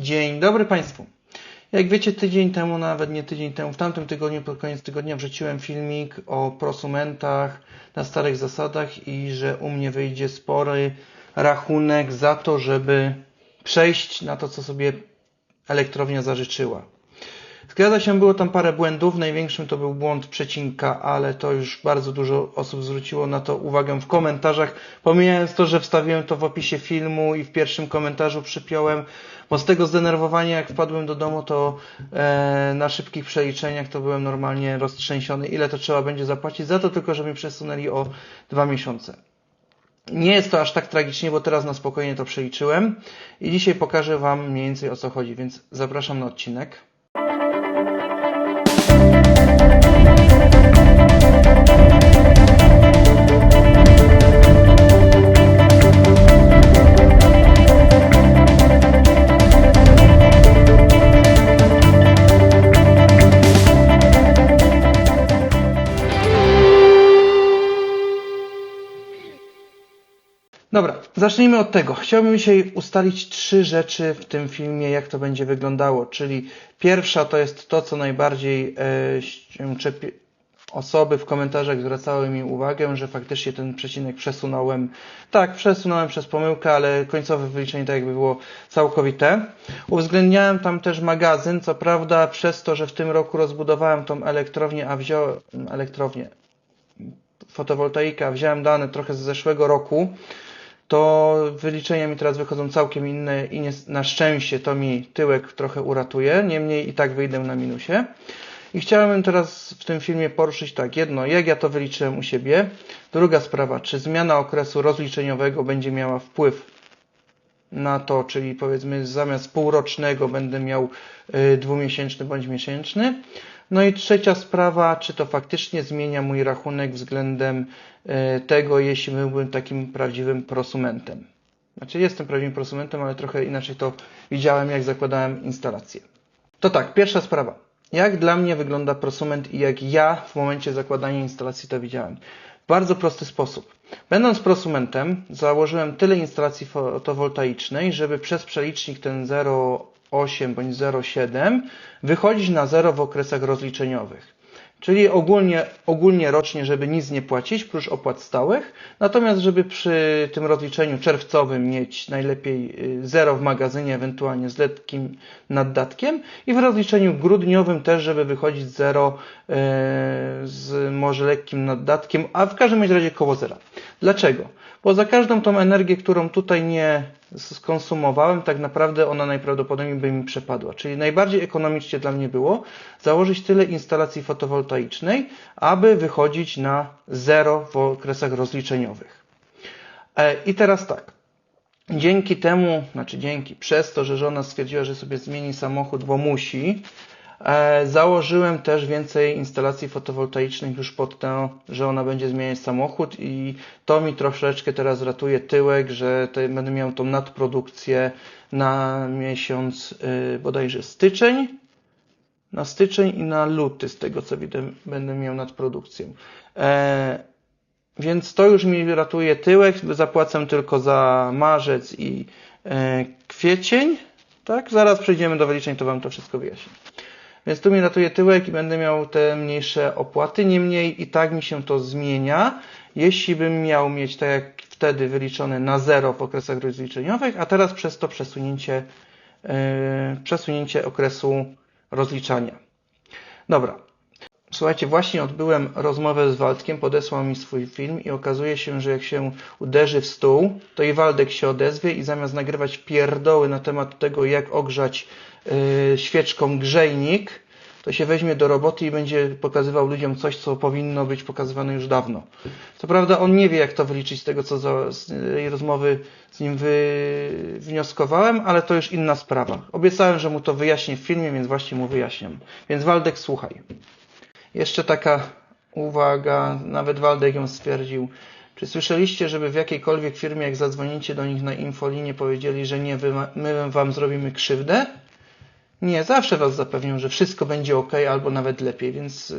Dzień dobry Państwu. Jak wiecie, tydzień temu, nawet nie tydzień temu, w tamtym tygodniu, pod koniec tygodnia wrzuciłem filmik o prosumentach na starych zasadach i że u mnie wyjdzie spory rachunek za to, żeby przejść na to, co sobie elektrownia zażyczyła. Zgadza się, było tam parę błędów. Największym to był błąd przecinka, ale to już bardzo dużo osób zwróciło na to uwagę w komentarzach. Pomijając to, że wstawiłem to w opisie filmu i w pierwszym komentarzu przypiąłem, bo z tego zdenerwowania, jak wpadłem do domu, to na szybkich przeliczeniach to byłem normalnie roztrzęsiony, ile to trzeba będzie zapłacić za to, tylko że mi przesunęli o 2 miesiące. Nie jest to aż tak tragicznie, bo teraz na spokojnie to przeliczyłem i dzisiaj pokażę Wam mniej więcej, o co chodzi, więc zapraszam na odcinek. Dobra, zacznijmy od tego. Chciałbym dzisiaj ustalić 3 rzeczy w tym filmie, jak to będzie wyglądało. Czyli pierwsza to jest to, co najbardziej osoby w komentarzach zwracały mi uwagę, że faktycznie ten przecinek przesunąłem. Tak, przesunąłem przez pomyłkę, ale końcowe wyliczenie tak jakby było całkowite. Uwzględniałem tam też magazyn. Co prawda przez to, że w tym roku rozbudowałem tą elektrownię, fotowoltaikę, a wziąłem dane trochę z zeszłego roku, to wyliczenia mi teraz wychodzą całkiem inne i na szczęście to mi tyłek trochę uratuje, niemniej i tak wyjdę na minusie. I chciałem teraz w tym filmie poruszyć tak, jedno, jak ja to wyliczyłem u siebie, druga sprawa, czy zmiana okresu rozliczeniowego będzie miała wpływ na to, czyli powiedzmy zamiast półrocznego będę miał dwumiesięczny bądź miesięczny. No i trzecia sprawa, czy to faktycznie zmienia mój rachunek względem tego, jeśli byłbym takim prawdziwym prosumentem. Znaczy jestem prawdziwym prosumentem, ale trochę inaczej to widziałem, jak zakładałem instalację. To tak, pierwsza sprawa. Jak dla mnie wygląda prosument i jak ja w momencie zakładania instalacji to widziałem? W bardzo prosty sposób. Będąc prosumentem, założyłem tyle instalacji fotowoltaicznej, żeby przez przelicznik ten 0,8 bądź 0,7 wychodzić na 0 w okresach rozliczeniowych. Czyli ogólnie rocznie, żeby nic nie płacić, prócz opłat stałych. Natomiast, żeby przy tym rozliczeniu czerwcowym mieć najlepiej 0 w magazynie, ewentualnie z lekkim naddatkiem. I w rozliczeniu grudniowym też, żeby wychodzić 0 z może lekkim naddatkiem, a w każdym razie koło 0. Dlaczego? Bo za każdą tą energię, którą tutaj nie skonsumowałem, tak naprawdę ona najprawdopodobniej by mi przepadła. Czyli najbardziej ekonomicznie dla mnie było założyć tyle instalacji fotowoltaicznej, aby wychodzić na 0 w okresach rozliczeniowych. I teraz tak. Przez to, że żona stwierdziła, że sobie zmieni samochód, bo musi, założyłem też więcej instalacji fotowoltaicznych już pod to, że ona będzie zmieniać samochód i to mi troszeczkę teraz ratuje tyłek, że będę miał tą nadprodukcję na miesiąc bodajże styczeń. Na styczeń i na luty, z tego co widzę, będę miał nadprodukcję. Więc to już mi ratuje tyłek, zapłacę tylko za marzec i kwiecień. Tak? Zaraz przejdziemy do wyliczeń, to Wam to wszystko wyjaśnię. Więc tu mi ratuje tyłek i będę miał te mniejsze opłaty. Niemniej i tak mi się to zmienia, jeśli bym miał mieć tak jak wtedy wyliczone na 0 w okresach rozliczeniowych, a teraz przez to przesunięcie okresu rozliczania. Dobra. Słuchajcie, właśnie odbyłem rozmowę z Waldkiem, podesłał mi swój film i okazuje się, że jak się uderzy w stół, to i Waldek się odezwie i zamiast nagrywać pierdoły na temat tego, jak ogrzać świeczką grzejnik, to się weźmie do roboty i będzie pokazywał ludziom coś, co powinno być pokazywane już dawno. Co prawda on nie wie, jak to wyliczyć z tego, co z tej rozmowy z nim wnioskowałem, ale to już inna sprawa. Obiecałem, że mu to wyjaśnię w filmie, więc właśnie mu wyjaśniam. Więc Waldek, słuchaj. Jeszcze taka uwaga, nawet Waldek ją stwierdził. Czy słyszeliście, żeby w jakiejkolwiek firmie, jak zadzwonicie do nich na infolinię, powiedzieli, że nie, my Wam zrobimy krzywdę? Nie, zawsze Was zapewnią, że wszystko będzie ok, albo nawet lepiej, więc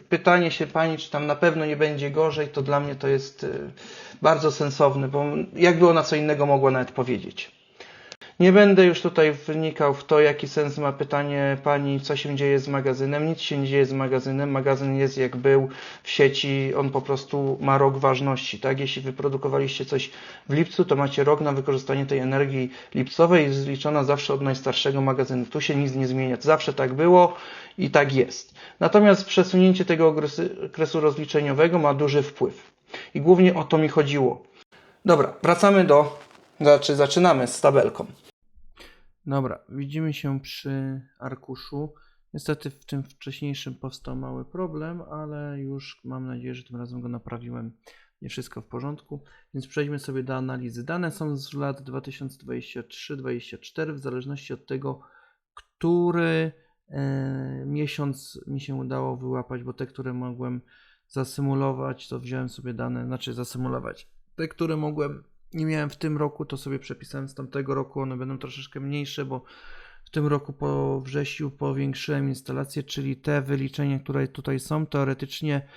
pytanie się Pani, czy tam na pewno nie będzie gorzej, to dla mnie to jest bardzo sensowne, bo jakby ona co innego mogła nawet powiedzieć. Nie będę już tutaj wnikał w to, jaki sens ma pytanie pani, co się dzieje z magazynem. Nic się nie dzieje z magazynem. Magazyn jest jak był w sieci, on po prostu ma rok ważności. Tak? Jeśli wyprodukowaliście coś w lipcu, to macie rok na wykorzystanie tej energii lipcowej, jest zliczona zawsze od najstarszego magazynu. Tu się nic nie zmienia. Zawsze tak było i tak jest. Natomiast przesunięcie tego okresu rozliczeniowego ma duży wpływ. I głównie o to mi chodziło. Dobra, zaczynamy z tabelką. Dobra, widzimy się przy arkuszu. Niestety w tym wcześniejszym powstał mały problem, ale już mam nadzieję, że tym razem go naprawiłem. Nie wszystko w porządku, więc przejdźmy sobie do analizy. Dane są z lat 2023-2024, w zależności od tego, który miesiąc mi się udało wyłapać, bo te, które mogłem zasymulować, to wziąłem sobie dane, zasymulować. Te, które nie miałem w tym roku, to sobie przepisałem z tamtego roku, one będą troszeczkę mniejsze, bo w tym roku po wrześniu powiększyłem instalację, czyli te wyliczenia, które tutaj są, teoretycznie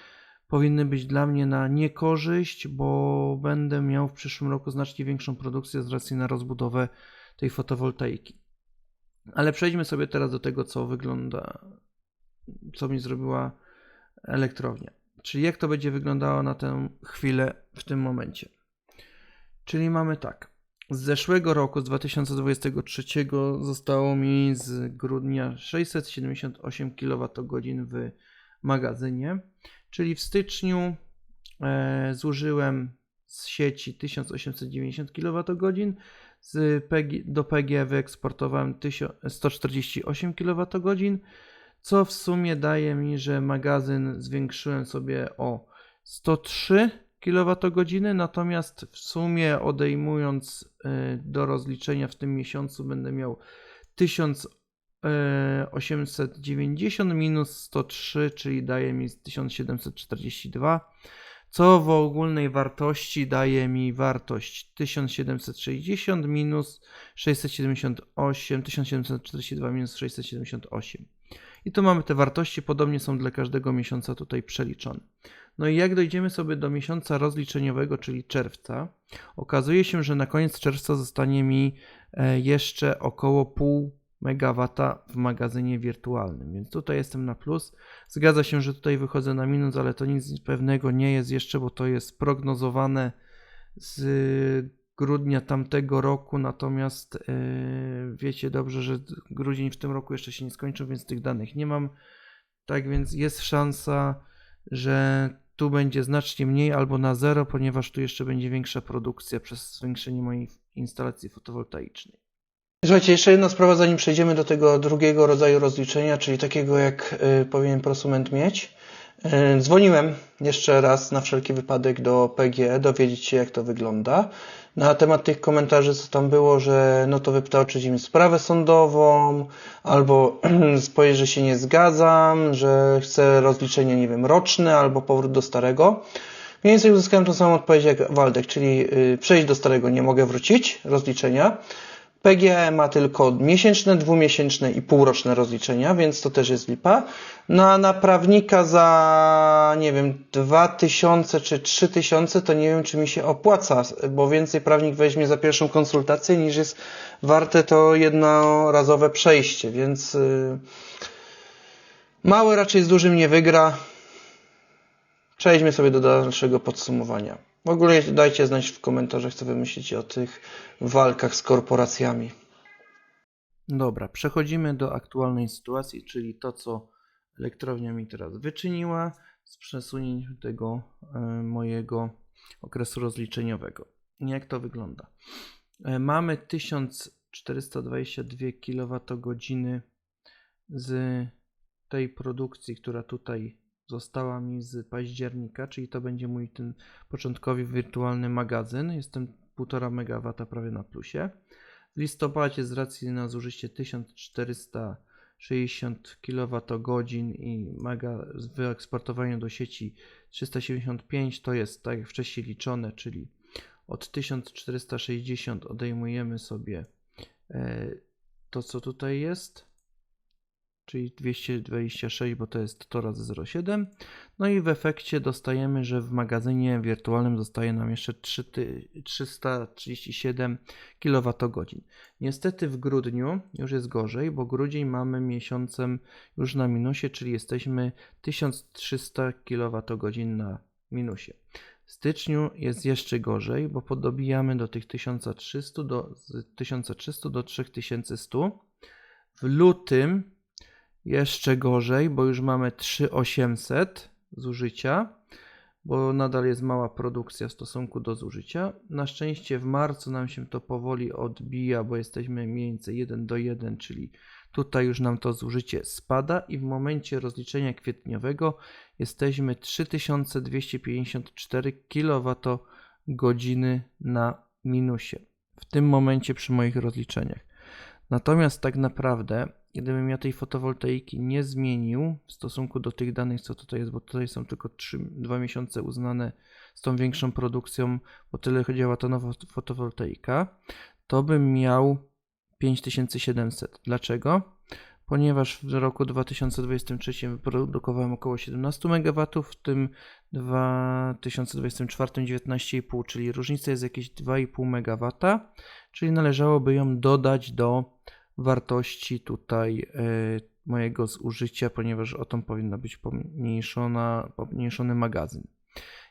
powinny być dla mnie na niekorzyść, bo będę miał w przyszłym roku znacznie większą produkcję z racji na rozbudowę tej fotowoltaiki. Ale przejdźmy sobie teraz do tego, co mi zrobiła elektrownia. Czyli jak to będzie wyglądało na tę chwilę w tym momencie. Czyli mamy tak. Z zeszłego roku, z 2023 zostało mi z grudnia 678 kWh w magazynie. Czyli w styczniu zużyłem z sieci 1890 kWh, do PG wyeksportowałem 148 kWh, co w sumie daje mi, że magazyn zwiększyłem sobie o 103 kWh, natomiast w sumie odejmując do rozliczenia w tym miesiącu będę miał 1890 minus 103, czyli daje mi 1742, co w ogólnej wartości daje mi wartość 1760 minus 678, 1742 minus 678. I tu mamy te wartości, podobnie są dla każdego miesiąca tutaj przeliczone. No i jak dojdziemy sobie do miesiąca rozliczeniowego, czyli czerwca, okazuje się, że na koniec czerwca zostanie mi jeszcze około 0,5 MW w magazynie wirtualnym, więc tutaj jestem na plus. Zgadza się, że tutaj wychodzę na minus, ale to nic pewnego nie jest jeszcze, bo to jest prognozowane z grudnia tamtego roku, natomiast wiecie dobrze, że grudzień w tym roku jeszcze się nie skończył, więc tych danych nie mam. Tak więc jest szansa, że tu będzie znacznie mniej albo na zero, ponieważ tu jeszcze będzie większa produkcja przez zwiększenie mojej instalacji fotowoltaicznej. Słuchajcie, jeszcze jedna sprawa, zanim przejdziemy do tego drugiego rodzaju rozliczenia, czyli takiego, jak powinien prosument mieć. Dzwoniłem jeszcze raz na wszelki wypadek do PGE, dowiedzieć się, jak to wygląda. Na temat tych komentarzy, co tam było, że no to wytoczyć im sprawę sądową, albo powiedzieć, że się nie zgadzam, że chcę rozliczenie, nie wiem, roczne, albo powrót do starego. Mniej więcej uzyskałem tą samą odpowiedź jak Waldek, czyli przejść do starego nie mogę wrócić, rozliczenia. PGE ma tylko miesięczne, dwumiesięczne i półroczne rozliczenia, więc to też jest lipa. No a na prawnika za, nie wiem, 2000 czy 3000 to nie wiem, czy mi się opłaca, bo więcej prawnik weźmie za pierwszą konsultację niż jest warte to jednorazowe przejście, więc mały raczej z dużym nie wygra. Przejdźmy sobie do dalszego podsumowania. W ogóle dajcie znać w komentarzach, co wy myślicie o tych walkach z korporacjami. Dobra, przechodzimy do aktualnej sytuacji, czyli to, co elektrownia mi teraz wyczyniła z przesunięciem tego mojego okresu rozliczeniowego. Jak to wygląda? Mamy 1422 kWh z tej produkcji, która tutaj została mi z października, czyli to będzie mój ten początkowy wirtualny magazyn. Jestem 1,5 MW prawie na plusie. W listopadzie z racji na zużycie 1460 kWh i wyeksportowanie do sieci 375 to jest tak jak wcześniej liczone, czyli od 1460 odejmujemy sobie to, co tutaj jest. czyli 226, bo to jest to razy 0,7. No i w efekcie dostajemy, że w magazynie wirtualnym zostaje nam jeszcze 337 kWh. Niestety w grudniu już jest gorzej, bo grudzień mamy miesiącem już na minusie, czyli jesteśmy 1300 kWh na minusie. W styczniu jest jeszcze gorzej, bo podobijamy do tych 1300 do 3100. W lutym jeszcze gorzej, bo już mamy 3800 zużycia, bo nadal jest mała produkcja w stosunku do zużycia. Na szczęście w marcu nam się to powoli odbija, bo jesteśmy mniej więcej 1 do 1, czyli tutaj już nam to zużycie spada i w momencie rozliczenia kwietniowego jesteśmy 3254 kWh na minusie. W tym momencie przy moich rozliczeniach. Natomiast tak naprawdę, gdybym ja tej fotowoltaiki nie zmienił w stosunku do tych danych, co tutaj jest, bo tutaj są tylko 2 miesiące uznane z tą większą produkcją, bo tyle działa ta nowa fotowoltaika, to bym miał 5700. Dlaczego? Ponieważ w roku 2023 wyprodukowałem około 17 MW, w tym 2024 19,5, czyli różnica jest jakieś 2,5 MW, czyli należałoby ją dodać do wartości tutaj mojego zużycia, ponieważ o tą powinna być pomniejszony magazyn.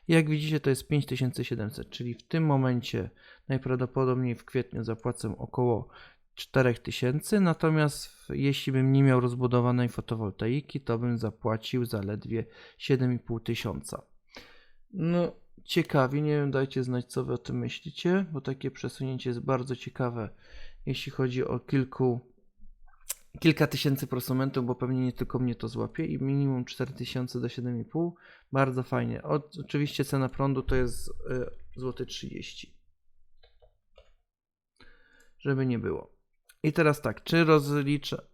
Jak widzicie, to jest 5700, czyli w tym momencie najprawdopodobniej w kwietniu zapłacę około 4000, natomiast jeśli bym nie miał rozbudowanej fotowoltaiki, to bym zapłacił zaledwie 7500. No ciekawie, nie wiem, dajcie znać, co wy o tym myślicie, bo takie przesunięcie jest bardzo ciekawe, jeśli chodzi o kilka tysięcy prosumentów, bo pewnie nie tylko mnie to złapie i minimum 4000 do 7,5, bardzo fajnie. Oczywiście cena prądu to jest złoty 30, żeby nie było. I teraz tak, czy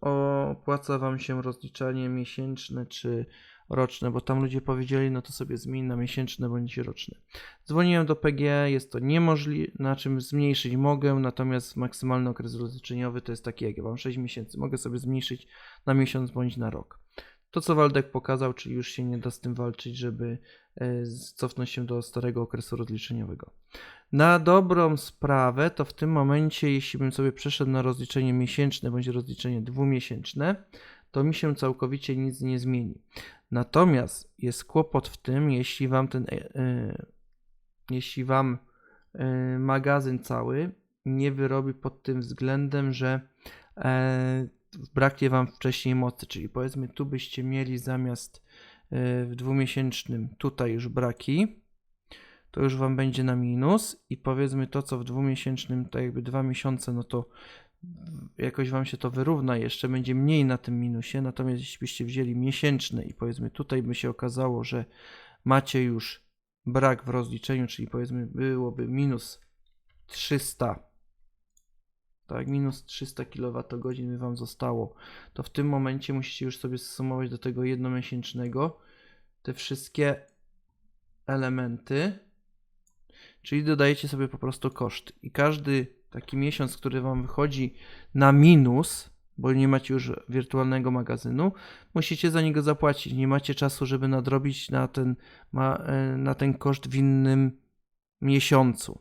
opłaca Wam się rozliczanie miesięczne czy roczne, bo tam ludzie powiedzieli, no to sobie zmień na miesięczne bądź roczne. Dzwoniłem do PGE, jest to niemożliwe, na czym zmniejszyć mogę, natomiast maksymalny okres rozliczeniowy to jest taki, jak ja mam 6 miesięcy, mogę sobie zmniejszyć na miesiąc bądź na rok. To, co Waldek pokazał, czyli już się nie da z tym walczyć, żeby cofnąć się do starego okresu rozliczeniowego. Na dobrą sprawę, to w tym momencie, jeśli bym sobie przeszedł na rozliczenie miesięczne bądź rozliczenie dwumiesięczne, to mi się całkowicie nic nie zmieni. Natomiast jest kłopot w tym, jeśli Wam magazyn cały nie wyrobi pod tym względem, że braknie Wam wcześniej mocy, czyli powiedzmy tu byście mieli zamiast w dwumiesięcznym tutaj już braki, to już Wam będzie na minus i powiedzmy to, co w dwumiesięcznym, to jakby 2 miesiące, no to jakoś Wam się to wyrówna, jeszcze będzie mniej na tym minusie, natomiast jeśli byście wzięli miesięczne i powiedzmy tutaj by się okazało, że macie już brak w rozliczeniu, czyli powiedzmy byłoby minus 300, tak, minus 300 kWh by Wam zostało, to w tym momencie musicie już sobie zsumować do tego jednomiesięcznego te wszystkie elementy, czyli dodajecie sobie po prostu koszt i każdy taki miesiąc, który Wam wychodzi na minus, bo nie macie już wirtualnego magazynu, musicie za niego zapłacić. Nie macie czasu, żeby nadrobić na ten koszt w innym miesiącu.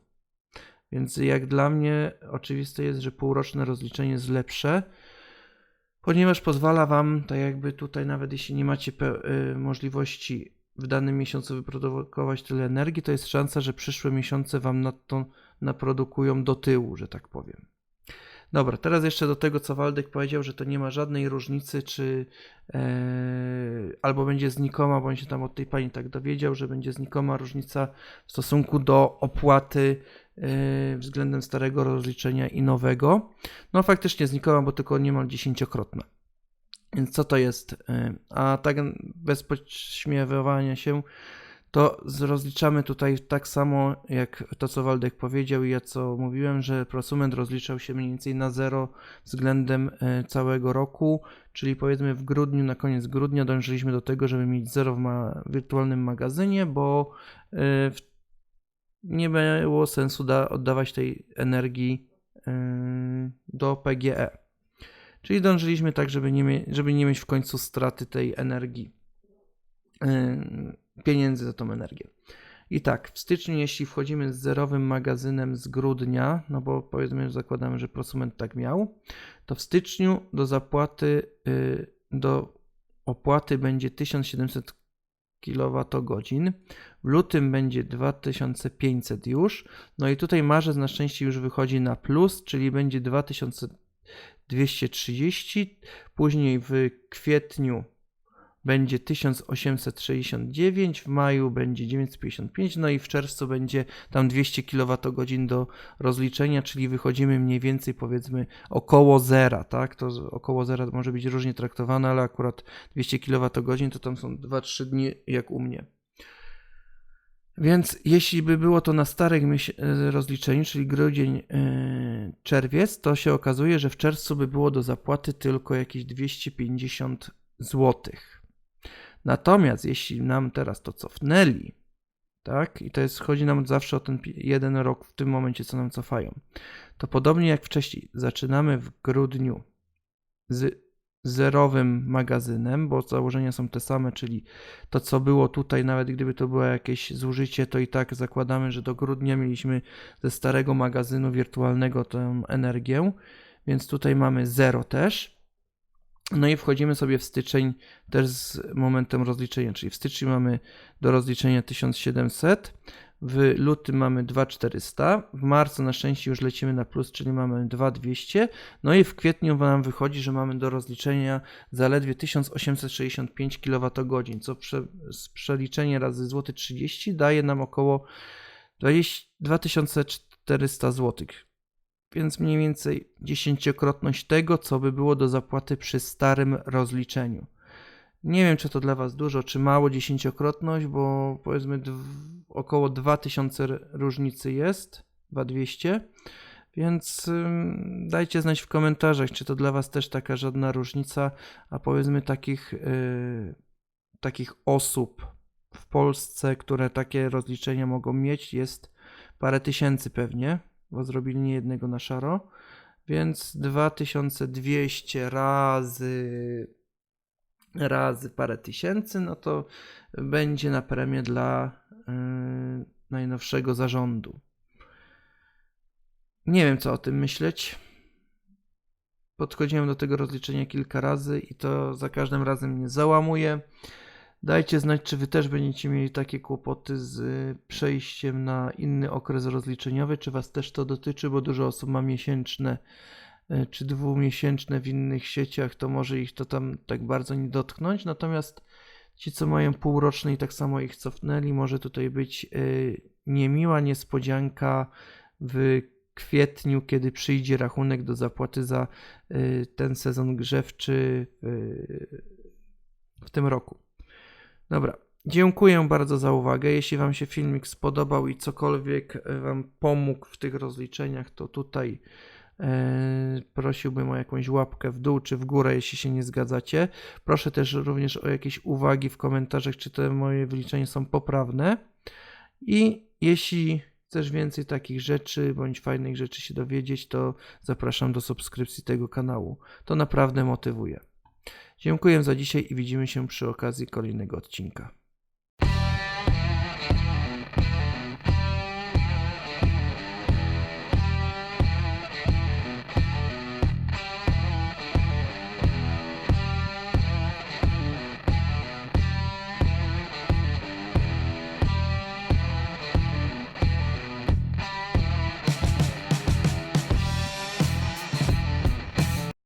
Więc jak dla mnie oczywiste jest, że półroczne rozliczenie jest lepsze, ponieważ pozwala Wam, tak jakby tutaj nawet jeśli nie macie możliwości w danym miesiącu wyprodukować tyle energii, to jest szansa, że przyszłe miesiące Wam to naprodukują do tyłu, że tak powiem. Dobra, teraz jeszcze do tego, co Waldek powiedział, że to nie ma żadnej różnicy, czy albo będzie znikoma, bo on się tam od tej pani tak dowiedział, że będzie znikoma różnica w stosunku do opłaty względem starego rozliczenia i nowego. No faktycznie znikoma, bo tylko niemal 10-krotna. Więc co to jest? A tak bez podśmiewywania się, to rozliczamy tutaj tak samo jak to, co Waldek powiedział i ja co mówiłem, że prosument rozliczał się mniej więcej na zero względem całego roku, czyli powiedzmy w grudniu, na koniec grudnia dążyliśmy do tego, żeby mieć zero w wirtualnym magazynie, bo nie było sensu oddawać tej energii do PGE. Czyli dążyliśmy tak, żeby nie mieć w końcu straty tej energii, pieniędzy za tą energię. I tak, w styczniu, jeśli wchodzimy z zerowym magazynem z grudnia, no bo powiedzmy, że zakładamy, że prosument tak miał, to w styczniu do opłaty będzie 1700 kWh, w lutym będzie 2500 już, no i tutaj marzec na szczęście już wychodzi na plus, czyli będzie 2230, później w kwietniu będzie 1869, w maju będzie 955, no i w czerwcu będzie tam 200 kWh do rozliczenia, czyli wychodzimy mniej więcej powiedzmy około zera, tak? To około zera może być różnie traktowane, ale akurat 200 kWh to tam są 2-3 dni jak u mnie. Więc jeśli by było to na starym rozliczeniu, czyli grudzień, czerwiec, to się okazuje, że w czerwcu by było do zapłaty tylko jakieś 250 zł. Natomiast jeśli nam teraz to cofnęli, tak, i to jest, chodzi nam zawsze o ten jeden rok w tym momencie, co nam cofają, to podobnie jak wcześniej, zaczynamy w grudniu z zerowym magazynem, bo założenia są te same, czyli to, co było tutaj, nawet gdyby to było jakieś zużycie, to i tak zakładamy, że do grudnia mieliśmy ze starego magazynu wirtualnego tę energię, więc tutaj mamy 0 też. No i wchodzimy sobie w styczeń też z momentem rozliczenia, czyli w styczniu mamy do rozliczenia 1700, w lutym mamy 2400, w marcu na szczęście już lecimy na plus, czyli mamy 2200, no i w kwietniu nam wychodzi, że mamy do rozliczenia zaledwie 1865 kWh, co z przeliczenia razy złoty 30 daje nam około 2400 zł. Więc mniej więcej 10-krotność tego, co by było do zapłaty przy starym rozliczeniu. Nie wiem, czy to dla Was dużo, czy mało 10-krotność, bo powiedzmy około 2000 różnicy jest, 2200, więc dajcie znać w komentarzach, czy to dla Was też taka żadna różnica, a powiedzmy takich osób w Polsce, które takie rozliczenia mogą mieć, jest parę tysięcy pewnie, bo zrobili nie jednego na szaro, więc 2200 razy parę tysięcy, no to będzie na premię dla najnowszego zarządu. Nie wiem, co o tym myśleć. Podchodziłem do tego rozliczenia kilka razy i to za każdym razem mnie załamuje. Dajcie znać, czy Wy też będziecie mieli takie kłopoty z przejściem na inny okres rozliczeniowy, czy Was też to dotyczy, bo dużo osób ma miesięczne czy dwumiesięczne w innych sieciach, to może ich to tam tak bardzo nie dotknąć, natomiast ci, co mają półroczne i tak samo ich cofnęli, może tutaj być niemiła niespodzianka w kwietniu, kiedy przyjdzie rachunek do zapłaty za ten sezon grzewczy w tym roku. Dobra, dziękuję bardzo za uwagę. Jeśli Wam się filmik spodobał i cokolwiek Wam pomógł w tych rozliczeniach, to tutaj prosiłbym o jakąś łapkę w dół czy w górę, jeśli się nie zgadzacie. Proszę też również o jakieś uwagi w komentarzach, czy te moje wyliczenia są poprawne. I jeśli chcesz więcej takich rzeczy bądź fajnych rzeczy się dowiedzieć, to zapraszam do subskrypcji tego kanału. To naprawdę motywuje. Dziękuję za dzisiaj i widzimy się przy okazji kolejnego odcinka.